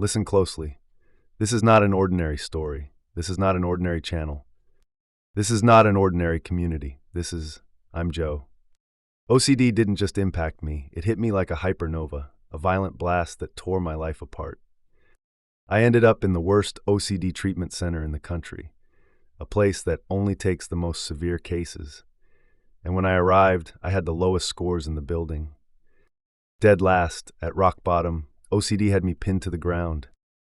Listen closely. This is not an ordinary story. This is not an ordinary channel. This is not an ordinary community. I'm Joe. OCD didn't just impact me, it hit me like a hypernova, a violent blast that tore my life apart. I ended up in the worst OCD treatment center in the country, a place that only takes the most severe cases. And when I arrived, I had the lowest scores in the building. Dead last, at rock bottom, OCD had me pinned to the ground.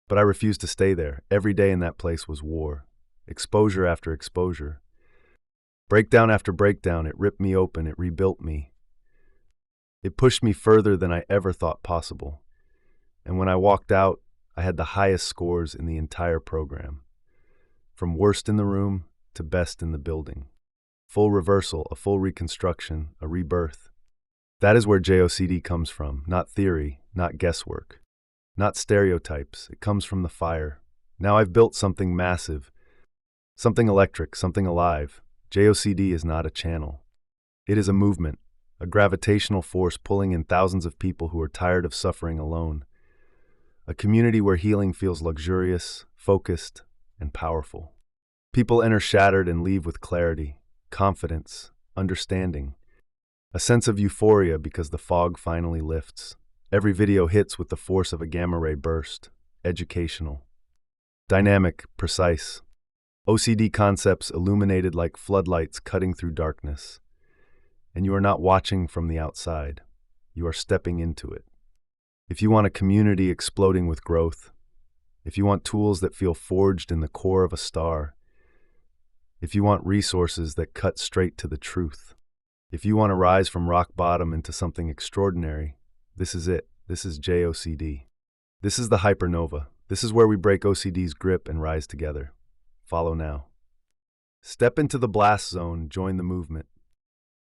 But I refused to stay there. Every day in that place was war. Exposure after exposure. Breakdown after breakdown, it ripped me open, it rebuilt me. It pushed me further than I ever thought possible. And when I walked out, I had the highest scores in the entire program. From worst in the room to best in the building. Full reversal, a full reconstruction, a rebirth. That is where JOCD comes from, not theory, not guesswork, not stereotypes. It comes from the fire. Now I've built something massive, something electric, something alive. JOCD is not a channel. It is a movement, a gravitational force pulling in thousands of people who are tired of suffering alone. A community where healing feels luxurious, focused, and powerful. People enter shattered and leave with clarity, confidence, understanding. A sense of euphoria because the fog finally lifts. Every video hits with the force of a gamma-ray burst. Educational. Dynamic, precise. OCD concepts illuminated like floodlights cutting through darkness. And you are not watching from the outside. You are stepping into it. If you want a community exploding with growth, if you want tools that feel forged in the core of a star, if you want resources that cut straight to the truth, if you want to rise from rock bottom into something extraordinary, this is it. This is JOCD. This is the hypernova. This is where we break OCD's grip and rise together. Follow now. Step into the blast zone, join the movement.